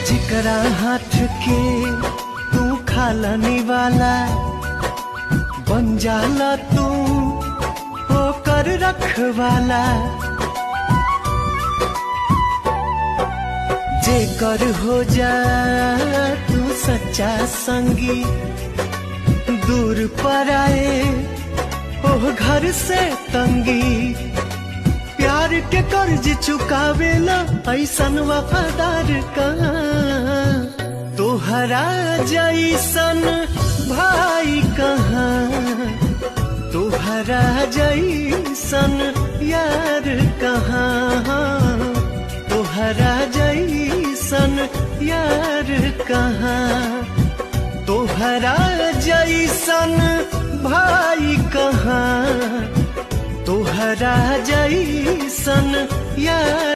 जिकरा हाथ के तू खालनी वाला बन जाला तू होकर रखवाला। जेकर हो जा तू सच्चा संगी दूर पर आए ओह घर से तंगी। प्यार के कर्ज चुकावेला ऐसन वफादार कहाँ तोहरा जैसन भाई कहाँ तोहरा जैसन यार कहाँ तोहरा जैसन यार कहाँ तोहरा जैसन भाई कहाँ तोहरा जैसन यार